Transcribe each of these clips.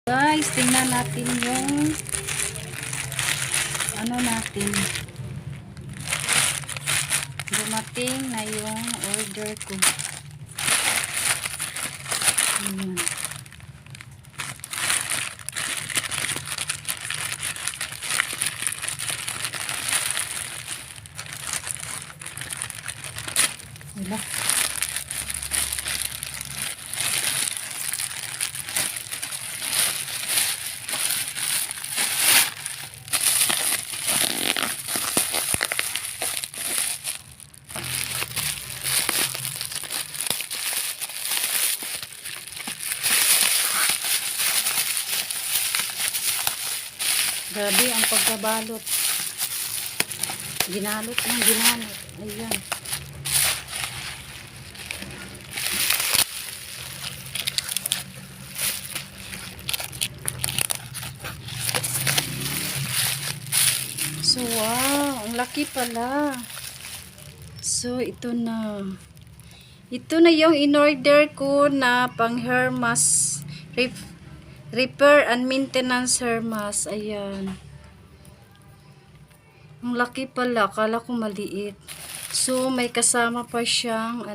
Guys, tingnan natin yung ano natin. Dumating na yung order ko. Ayan. Wala. Grabe ang pagkabalot. Ginalot ng ginalot. Ayan. So, wow. Ang laki pala. So, ito na. Ito na yung in-order ko na pang hair mask. Repair and maintenance hair mask. Ayan. Ang laki pala. Akala ko maliit. So, may kasama pa siyang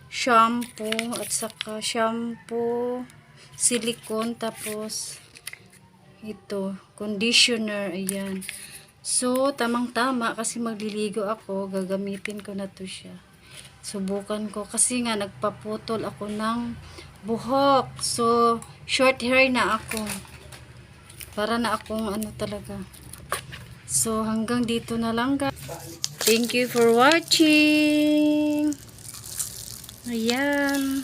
shampoo at saka shampoo, silicone, tapos ito, conditioner. Ayan. So, tamang-tama kasi magliligo ako. Gagamitin ko na to siya. Subukan ko kasi nga nagpaputol ako ng buhok. So, short hair na ako. Para na akong talaga. So, hanggang dito na lang guys. Thank you for watching. Ayan.